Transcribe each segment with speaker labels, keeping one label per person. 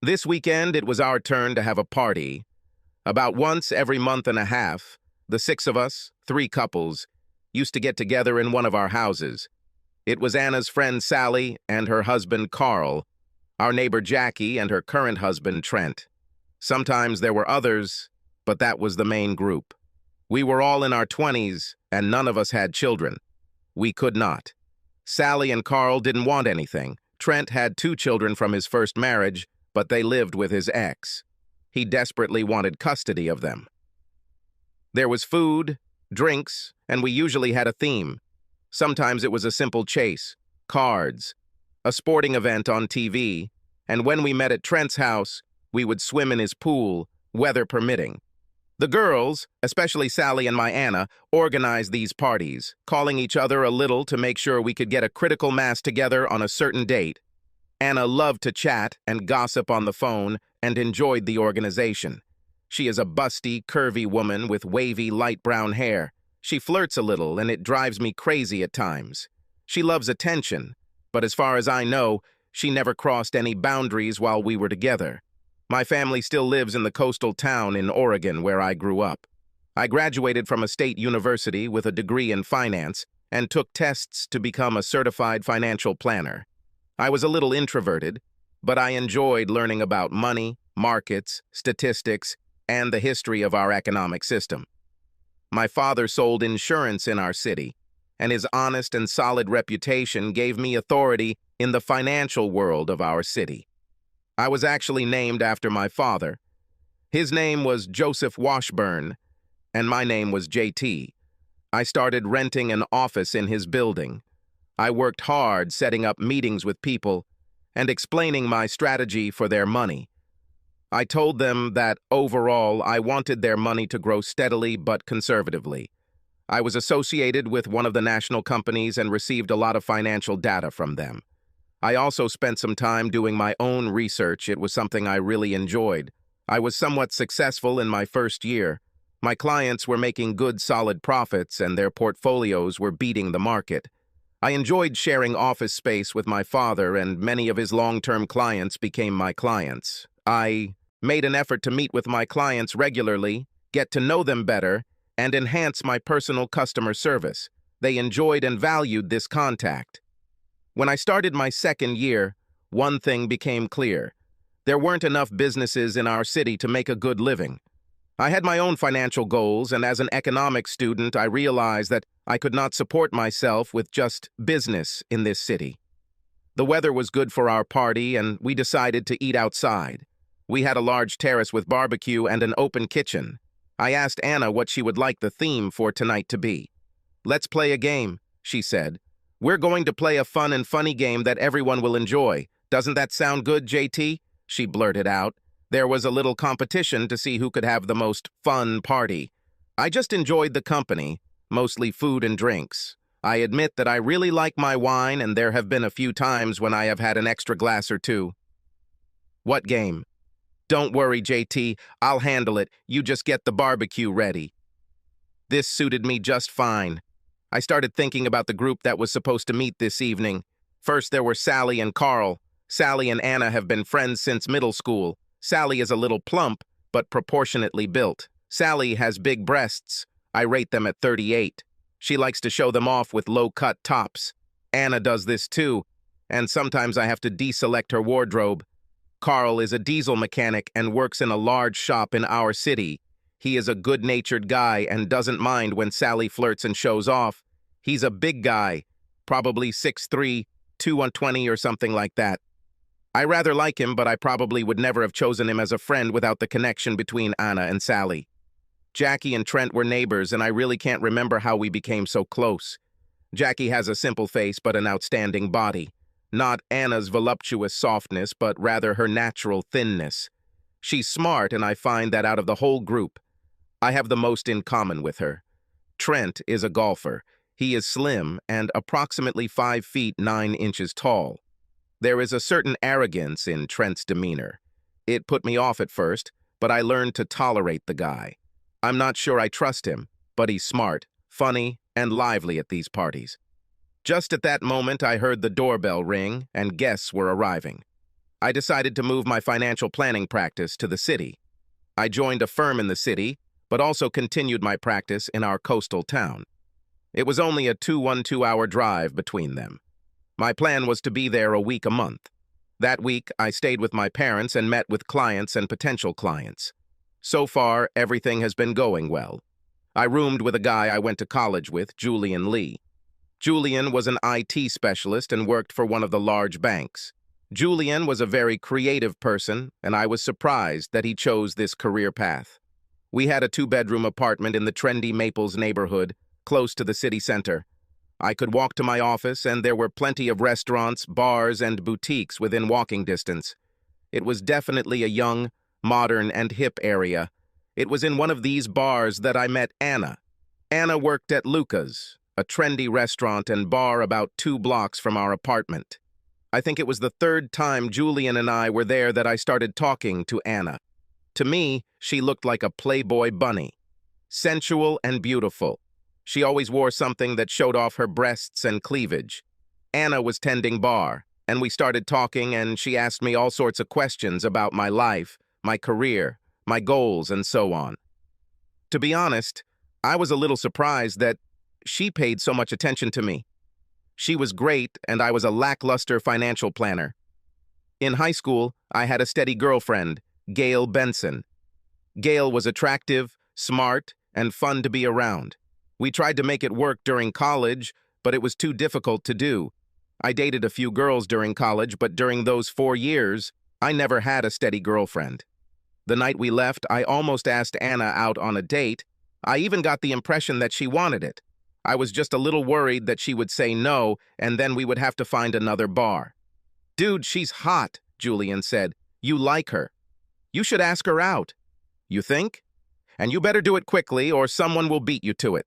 Speaker 1: This weekend, it was our turn to have a party. About once every month and a half, the six of us, three couples, used to get together in one of our houses. It was Anna's friend Sally and her husband Carl, our neighbor Jackie and her current husband Trent. Sometimes there were others, but that was the main group. We were all in our 20s, and none of us had children. We could not. Sally and Carl didn't want anything. Trent had 2 children from his first marriage, but they lived with his ex. He desperately wanted custody of them. There was food, drinks, and we usually had a theme. Sometimes it was a simple chase, cards, a sporting event on TV, and when we met at Trent's house, we would swim in his pool, weather permitting. The girls, especially Sally and my Anna, organized these parties, calling each other a little to make sure we could get a critical mass together on a certain date. Anna loved to chat and gossip on the phone and enjoyed the organization. She is a busty, curvy woman with wavy, light brown hair. She flirts a little, and it drives me crazy at times. She loves attention, but as far as I know, she never crossed any boundaries while we were together. My family still lives in the coastal town in Oregon where I grew up. I graduated from a state university with a degree in finance and took tests to become a certified financial planner. I was a little introverted, but I enjoyed learning about money, markets, statistics, and the history of our economic system. My father sold insurance in our city, and his honest and solid reputation gave me authority in the financial world of our city. I was actually named after my father. His name was Joseph Washburn, and my name was JT. I started renting an office in his building. I worked hard setting up meetings with people and explaining my strategy for their money. I told them that overall I wanted their money to grow steadily but conservatively. I was associated with one of the national companies and received a lot of financial data from them. I also spent some time doing my own research. It was something I really enjoyed. I was somewhat successful in my first year. My clients were making good, solid profits, and their portfolios were beating the market. I enjoyed sharing office space with my father, and many of his long-term clients became my clients. I made an effort to meet with my clients regularly, get to know them better, and enhance my personal customer service. They enjoyed and valued this contact. When I started my second year, one thing became clear. There weren't enough businesses in our city to make a good living. I had my own financial goals, and as an economics student, I realized that I could not support myself with just business in this city. The weather was good for our party, and we decided to eat outside. We had a large terrace with barbecue and an open kitchen. I asked Anna what she would like the theme for tonight to be. "Let's play a game," she said. "We're going to play a fun and funny game that everyone will enjoy. Doesn't that sound good, JT?" she blurted out. There was a little competition to see who could have the most fun party. I just enjoyed the company, mostly food and drinks. I admit that I really like my wine, and there have been a few times when I have had an extra glass or two. "What game?" "Don't worry, JT, I'll handle it. You just get the barbecue ready." This suited me just fine. I started thinking about the group that was supposed to meet this evening. First, there were Sally and Carl. Sally and Anna have been friends since middle school. Sally is a little plump, but proportionately built. Sally has big breasts. I rate them at 38. She likes to show them off with low-cut tops. Anna does this too, and sometimes I have to deselect her wardrobe. Carl is a diesel mechanic and works in a large shop in our city. He is a good-natured guy and doesn't mind when Sally flirts and shows off. He's a big guy, probably 6'3", 220 or something like that. I rather like him, but I probably would never have chosen him as a friend without the connection between Anna and Sally. Jackie and Trent were neighbors, and I really can't remember how we became so close. Jackie has a simple face but an outstanding body. Not Anna's voluptuous softness, but rather her natural thinness. She's smart, and I find that out of the whole group, I have the most in common with her. Trent is a golfer. He is slim and approximately 5 feet 9 inches tall. There is a certain arrogance in Trent's demeanor. It put me off at first, but I learned to tolerate the guy. I'm not sure I trust him, but he's smart, funny, and lively at these parties. Just at that moment, I heard the doorbell ring, and guests were arriving. I decided to move my financial planning practice to the city. I joined a firm in the city, but also continued my practice in our coastal town. It was only a 2-hour drive between them. My plan was to be there a week a month. That week, I stayed with my parents and met with clients and potential clients. So far, everything has been going well. I roomed with a guy I went to college with, Julian Lee. Julian was an IT specialist and worked for one of the large banks. Julian was a very creative person, and I was surprised that he chose this career path. We had a 2-bedroom apartment in the trendy Maples neighborhood, close to the city center. I could walk to my office, and there were plenty of restaurants, bars, and boutiques within walking distance. It was definitely a young, modern, and hip area. It was in one of these bars that I met Anna. Anna worked at Luca's, a trendy restaurant and bar about 2 blocks from our apartment. I think it was the 3rd time Julian and I were there that I started talking to Anna. To me, she looked like a Playboy bunny. Sensual and beautiful. She always wore something that showed off her breasts and cleavage. Anna was tending bar, and we started talking, and she asked me all sorts of questions about my life, my career, my goals, and so on. To be honest, I was a little surprised that she paid so much attention to me. She was great, and I was a lackluster financial planner. In high school, I had a steady girlfriend, Gail Benson. Gail was attractive, smart, and fun to be around. We tried to make it work during college, but it was too difficult to do. I dated a few girls during college, but during those 4 years, I never had a steady girlfriend. The night we left, I almost asked Anna out on a date. I even got the impression that she wanted it. I was just a little worried that she would say no, and then we would have to find another bar. "Dude, she's hot," Julian said. "You like her. You should ask her out." "You think? And you better do it quickly, or someone will beat you to it."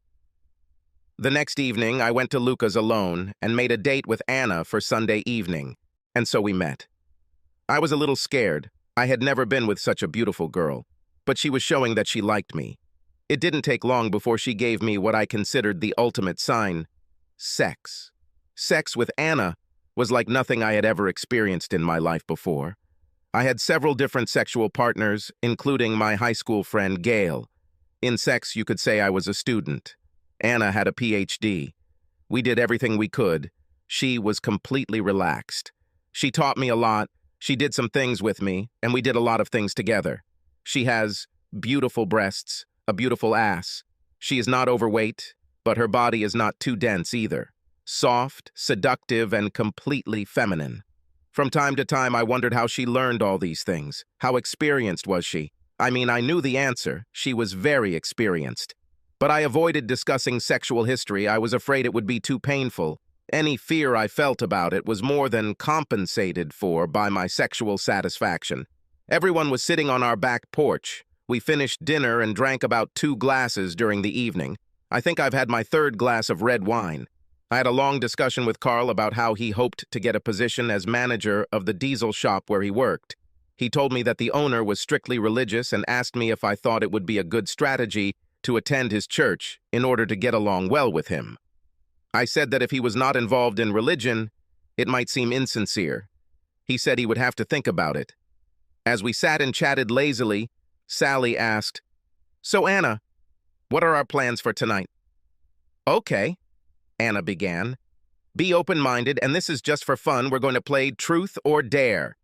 Speaker 1: The next evening, I went to Luca's alone and made a date with Anna for Sunday evening, and so we met. I was a little scared. I had never been with such a beautiful girl, but she was showing that she liked me. It didn't take long before she gave me what I considered the ultimate sign: sex. Sex with Anna was like nothing I had ever experienced in my life before. I had several different sexual partners, including my high school friend Gail. In sex, you could say I was a student. Anna had a PhD. We did everything we could. She was completely relaxed. She taught me a lot. She did some things with me, and we did a lot of things together. She has beautiful breasts, a beautiful ass. She is not overweight, but her body is not too dense either. Soft, seductive, and completely feminine. From time to time, I wondered how she learned all these things. How experienced was she? I mean, I knew the answer. She was very experienced. But I avoided discussing sexual history. I was afraid it would be too painful. Any fear I felt about it was more than compensated for by my sexual satisfaction. Everyone was sitting on our back porch. We finished dinner and drank about 2 glasses during the evening. I think I've had my 3rd glass of red wine. I had a long discussion with Carl about how he hoped to get a position as manager of the diesel shop where he worked. He told me that the owner was strictly religious and asked me if I thought it would be a good strategy to attend his church in order to get along well with him. I said that if he was not involved in religion, it might seem insincere. He said he would have to think about it. As we sat and chatted lazily, Sally asked, "So Anna, what are our plans for tonight?" "Okay," Anna began. "Be open-minded, and this is just for fun. We're going to play Truth or Dare."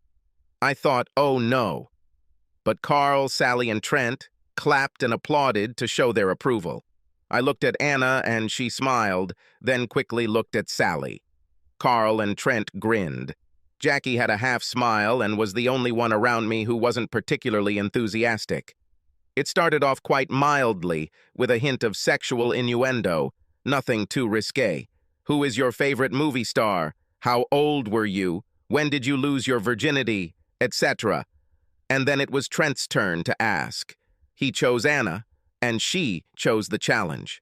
Speaker 1: I thought, oh no. But Carl, Sally, and Trent clapped and applauded to show their approval. I looked at Anna and she smiled, then quickly looked at Sally. Carl and Trent grinned. Jackie had a half smile and was the only one around me who wasn't particularly enthusiastic. It started off quite mildly, with a hint of sexual innuendo, nothing too risque. "Who is your favorite movie star? How old were you? When did you lose your virginity?" etc. And then it was Trent's turn to ask. He chose Anna, and she chose the challenge.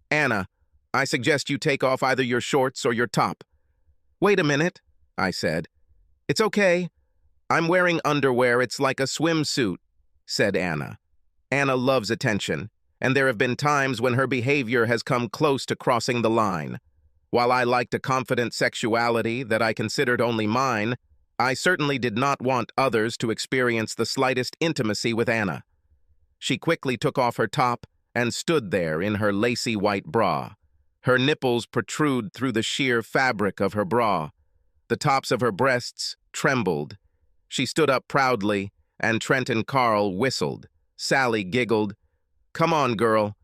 Speaker 1: "Anna, I suggest you take off either your shorts or your top." "Wait a minute," I said. "It's okay. I'm wearing underwear. It's like a swimsuit," said Anna. Anna loves attention, and there have been times when her behavior has come close to crossing the line. While I liked a confident sexuality that I considered only mine, I certainly did not want others to experience the slightest intimacy with Anna. She quickly took off her top and stood there in her lacy white bra. Her nipples protrude through the sheer fabric of her bra. The tops of her breasts trembled. She stood up proudly, and Trent and Carl whistled. Sally giggled. "Come on, girl."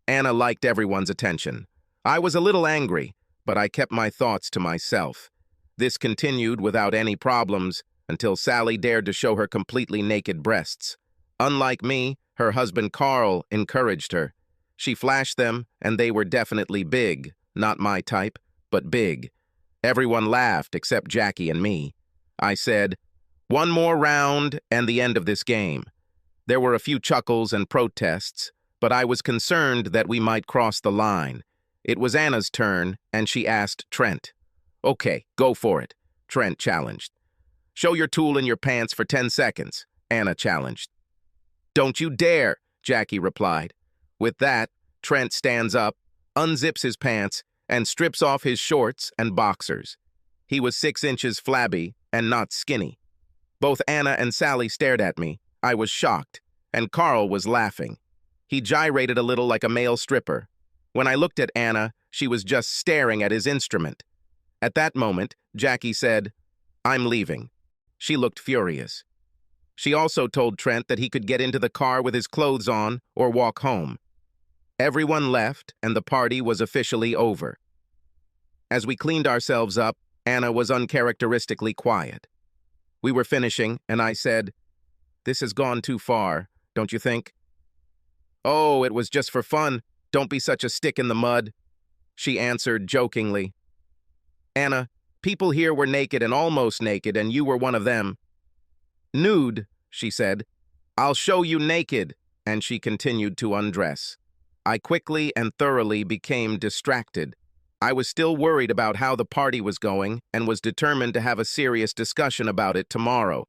Speaker 1: Anna liked everyone's attention. I was a little angry, but I kept my thoughts to myself. This continued without any problems until Sally dared to show her completely naked breasts. Unlike me, her husband Carl encouraged her. She flashed them, and they were definitely big. Not my type, but big. Everyone laughed except Jackie and me. I said, "One more round and the end of this game." There were a few chuckles and protests, but I was concerned that we might cross the line. It was Anna's turn, and she asked Trent. "Okay, go for it," Trent challenged. "Show your tool in your pants for 10 seconds, Anna challenged. "Don't you dare," Jackie replied. With that, Trent stands up, unzips his pants, and strips off his shorts and boxers. He was 6 inches flabby and not skinny. Both Anna and Sally stared at me. I was shocked, and Carl was laughing. He gyrated a little like a male stripper. When I looked at Anna, she was just staring at his instrument. At that moment, Jackie said, "I'm leaving." She looked furious. She also told Trent that he could get into the car with his clothes on or walk home. Everyone left, and the party was officially over. As we cleaned ourselves up, Anna was uncharacteristically quiet. We were finishing, and I said, "This has gone too far, don't you think?" "Oh, it was just for fun. Don't be such a stick in the mud," she answered jokingly. "Anna, people here were naked and almost naked, and you were one of them." "Nude," she said. "I'll show you naked," and she continued to undress. I quickly and thoroughly became distracted. I was still worried about how the party was going and was determined to have a serious discussion about it tomorrow.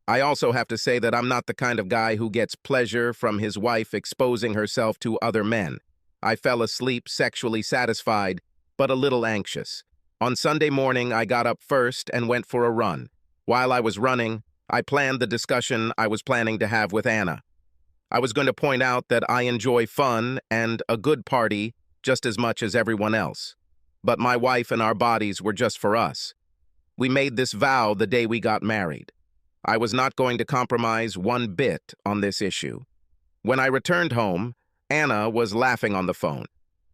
Speaker 1: I also have to say that I'm not the kind of guy who gets pleasure from his wife exposing herself to other men. I fell asleep sexually satisfied, but a little anxious. On Sunday morning, I got up first and went for a run. While I was running, I planned the discussion I was planning to have with Anna. I was going to point out that I enjoy fun and a good party just as much as everyone else. But my wife and our bodies were just for us. We made this vow the day we got married. I was not going to compromise one bit on this issue. When I returned home, Anna was laughing on the phone.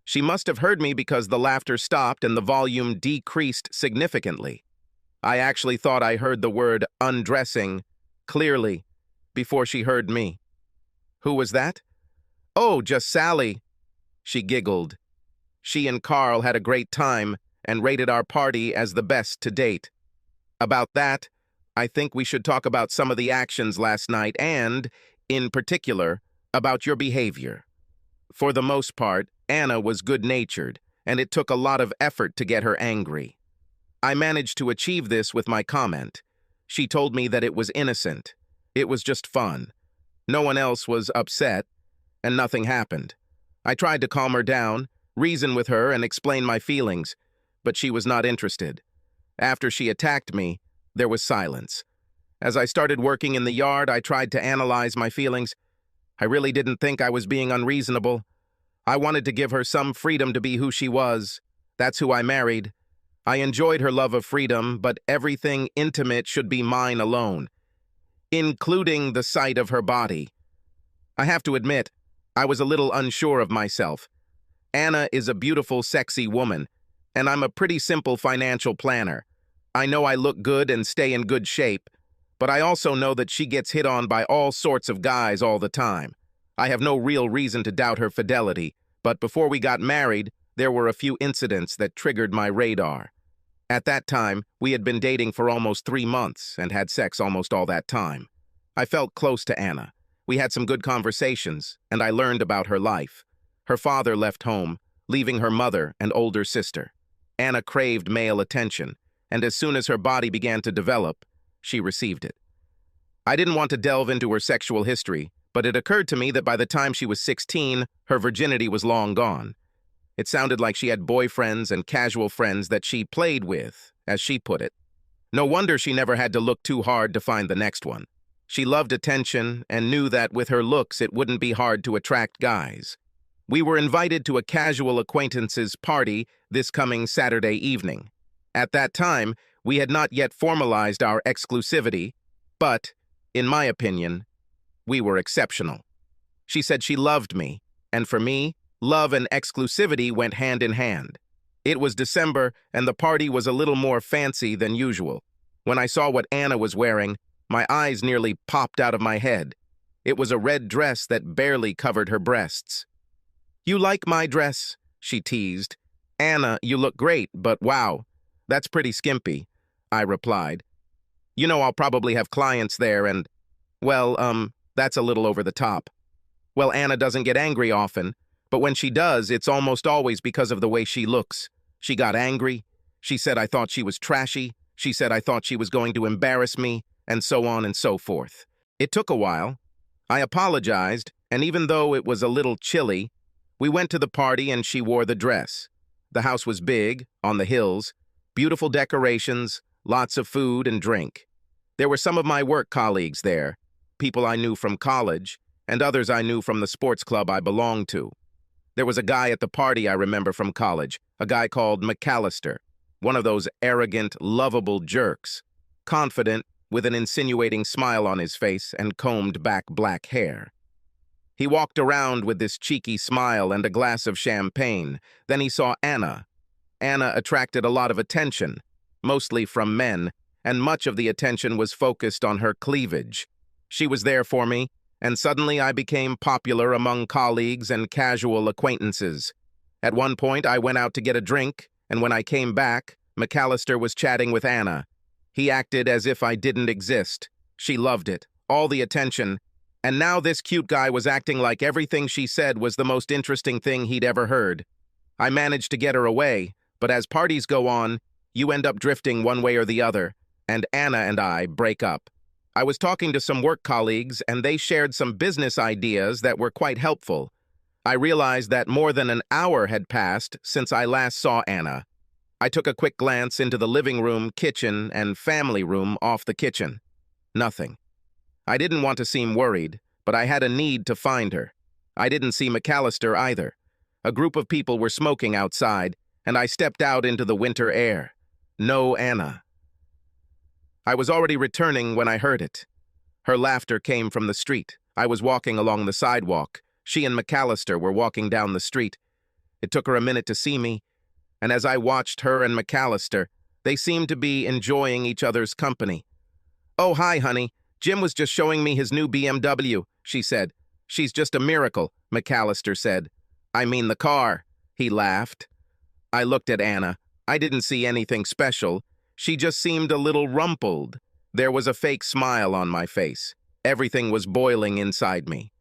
Speaker 1: She must have heard me because the laughter stopped and the volume decreased significantly. I actually thought I heard the word undressing clearly before she heard me. "Who was that?" "Oh, just Sally." She giggled. She and Carl had a great time and rated our party as the best to date. About that, I think we should talk about some of the actions last night and, in particular, about your behavior. For the most part, Anna was good-natured, and it took a lot of effort to get her angry. I managed to achieve this with my comment. She told me that it was innocent. It was just fun. No one else was upset, and nothing happened. I tried to calm her down, reason with her, and explain my feelings, but she was not interested. After she attacked me, there was silence. As I started working in the yard, I tried to analyze my feelings. I really didn't think I was being unreasonable. I wanted to give her some freedom to be who she was. That's who I married. I enjoyed her love of freedom, but everything intimate should be mine alone, including the sight of her body. I have to admit, I was a little unsure of myself. Anna is a beautiful, sexy woman, and I'm a pretty simple financial planner. I know I look good and stay in good shape, but I also know that she gets hit on by all sorts of guys all the time. I have no real reason to doubt her fidelity, but before we got married, there were a few incidents that triggered my radar. At that time, we had been dating for almost 3 months and had sex almost all that time. I felt close to Anna. We had some good conversations, and I learned about her life. Her father left home, leaving her mother and older sister. Anna craved male attention, and as soon as her body began to develop, she received it. I didn't want to delve into her sexual history, but it occurred to me that by the time she was 16, her virginity was long gone. It sounded like she had boyfriends and casual friends that she played with, as she put it. No wonder she never had to look too hard to find the next one. She loved attention and knew that with her looks it wouldn't be hard to attract guys. We were invited to a casual acquaintances party this coming Saturday evening. At that time, we had not yet formalized our exclusivity, but, in my opinion, we were exceptional. She said she loved me, and for me, love and exclusivity went hand in hand. It was December, and the party was a little more fancy than usual. When I saw what Anna was wearing, my eyes nearly popped out of my head. It was a red dress that barely covered her breasts. "You like my dress?" she teased. "Anna, you look great, but wow, that's pretty skimpy," I replied. "You know I'll probably have clients there and, well, that's a little over the top." "Well, Anna doesn't get angry often, but when she does, it's almost always because of the way she looks. She got angry. She said I thought she was trashy. She said I thought she was going to embarrass me, and so on and so forth." It took a while. I apologized, and even though it was a little chilly, we went to the party and she wore the dress. The house was big, on the hills, beautiful decorations, lots of food and drink. There were some of my work colleagues there, people I knew from college, and others I knew from the sports club I belonged to. There was a guy at the party I remember from college, a guy called McAllister, one of those arrogant, lovable jerks, confident, with an insinuating smile on his face and combed back black hair. He walked around with this cheeky smile and a glass of champagne. Then he saw Anna. Anna attracted a lot of attention, mostly from men, and much of the attention was focused on her cleavage. She was there for me, and suddenly I became popular among colleagues and casual acquaintances. At one point, I went out to get a drink, and when I came back, McAllister was chatting with Anna. He acted as if I didn't exist. She loved it, all the attention, and now this cute guy was acting like everything she said was the most interesting thing he'd ever heard. I managed to get her away, but as parties go on, you end up drifting one way or the other, and Anna and I break up. I was talking to some work colleagues, and they shared some business ideas that were quite helpful. I realized that more than an hour had passed since I last saw Anna. I took a quick glance into the living room, kitchen, and family room off the kitchen. Nothing. I didn't want to seem worried, but I had a need to find her. I didn't see McAllister either. A group of people were smoking outside, and I stepped out into the winter air. No Anna. I was already returning when I heard it. Her laughter came from the street. I was walking along the sidewalk. She and McAllister were walking down the street. It took her a minute to see me, and as I watched her and McAllister, they seemed to be enjoying each other's company. "Oh, hi, honey. Jim was just showing me his new BMW," she said. "She's just a miracle," McAllister said. "I mean the car," he laughed. I looked at Anna. I didn't see anything special. She just seemed a little rumpled. There was a fake smile on my face. Everything was boiling inside me.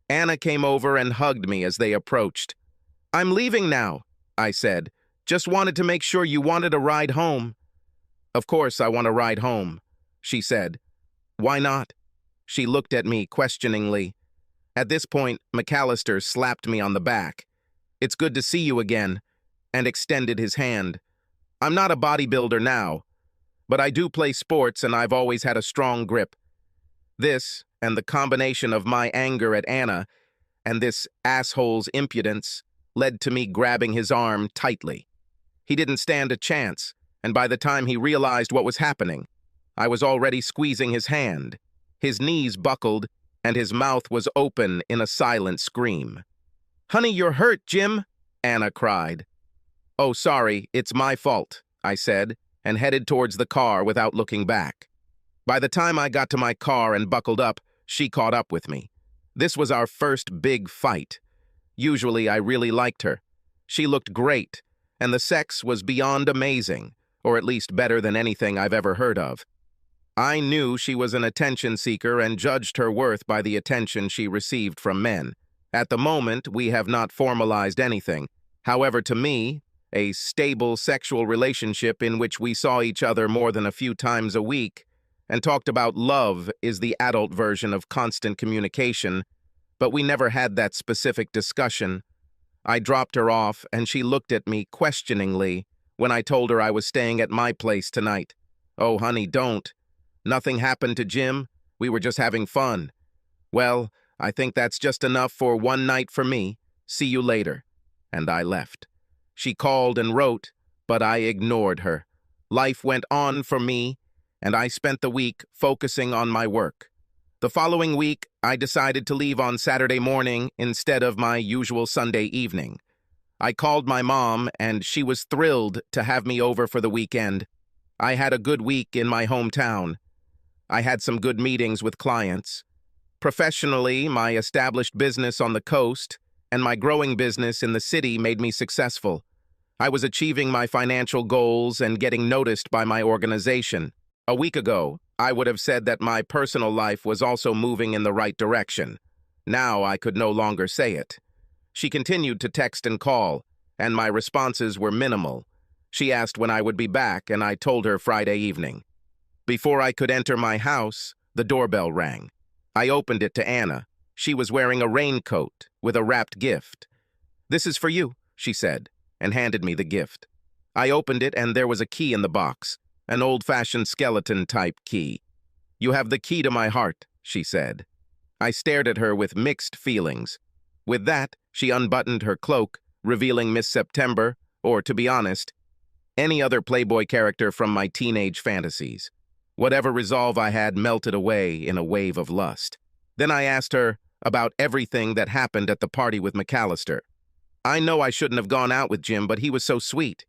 Speaker 1: Anna came over and hugged me as they approached. "I'm leaving now," I said. "Just wanted to make sure you wanted a ride home." "Of course I want a ride home," she said. "Why not?" She looked at me questioningly. At this point, McAllister slapped me on the back. "It's good to see you again," and extended his hand. "I'm not a bodybuilder now, but I do play sports and I've always had a strong grip." This, and the combination of my anger at Anna and this asshole's impudence, led to me grabbing his arm tightly. He didn't stand a chance, and by the time he realized what was happening, I was already squeezing his hand. His knees buckled, and his mouth was open in a silent scream. "Honey, you're hurt, Jim," Anna cried. "Oh, sorry, it's my fault," I said, and headed towards the car without looking back. By the time I got to my car and buckled up, she caught up with me. This was our first big fight. Usually I really liked her. She looked great, and the sex was beyond amazing, or at least better than anything I've ever heard of. I knew she was an attention seeker and judged her worth by the attention she received from men. At the moment, we have not formalized anything. However, to me, a stable sexual relationship in which we saw each other more than a few times a week and talked about love is the adult version of constant communication, but we never had that specific discussion. I dropped her off, and she looked at me questioningly when I told her I was staying at my place tonight. "Oh, honey, don't. Nothing happened to Jim. We were just having fun." "Well, I think that's just enough for one night for me. See you later." And I left. She called and wrote, but I ignored her. Life went on for me, and I spent the week focusing on my work. The following week, I decided to leave on Saturday morning instead of my usual Sunday evening. I called my mom, and she was thrilled to have me over for the weekend. I had a good week in my hometown. I had some good meetings with clients. Professionally, my established business on the coast and my growing business in the city made me successful. I was achieving my financial goals and getting noticed by my organization. A week ago, I would have said that my personal life was also moving in the right direction. Now I could no longer say it. She continued to text and call, and my responses were minimal. She asked when I would be back, and I told her Friday evening. Before I could enter my house, the doorbell rang. I opened it to Anna. She was wearing a raincoat with a wrapped gift. "This is for you," she said, and handed me the gift. I opened it, and there was a key in the box, an old-fashioned skeleton-type key. "You have the key to my heart," she said. I stared at her with mixed feelings. With that, she unbuttoned her cloak, revealing Miss September, or, to be honest, any other Playboy character from my teenage fantasies. Whatever resolve I had melted away in a wave of lust. Then I asked her about everything that happened at the party with McAllister. "I know I shouldn't have gone out with Jim, but he was so sweet."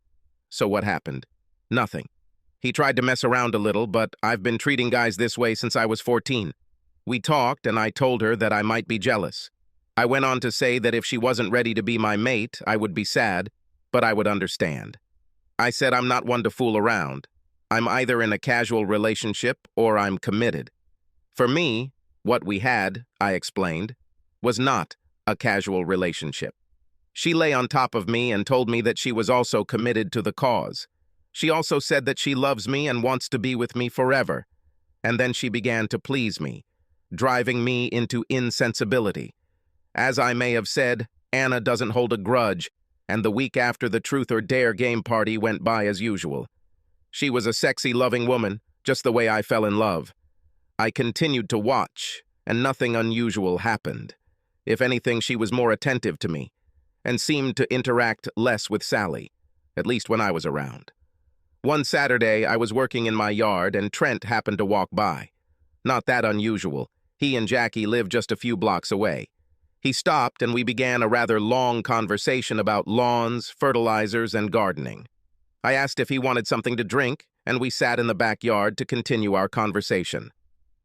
Speaker 1: "So what happened?" "Nothing. He tried to mess around a little, but I've been treating guys this way since I was 14. We talked, and I told her that I might be jealous. I went on to say that if she wasn't ready to be my mate, I would be sad, but I would understand. I said I'm not one to fool around. I'm either in a casual relationship or I'm committed. For me, what we had, I explained, was not a casual relationship. She lay on top of me and told me that she was also committed to the cause. She also said that she loves me and wants to be with me forever. And then she began to please me, driving me into insensibility. As I may have said, Anna doesn't hold a grudge, and the week after the Truth or Dare game party went by as usual. She was a sexy, loving woman, just the way I fell in love. I continued to watch, and nothing unusual happened. If anything, she was more attentive to me, and seemed to interact less with Sally, at least when I was around. One Saturday, I was working in my yard, and Trent happened to walk by. Not that unusual. He and Jackie live just a few blocks away. He stopped, and we began a rather long conversation about lawns, fertilizers, and gardening. I asked if he wanted something to drink, and we sat in the backyard to continue our conversation.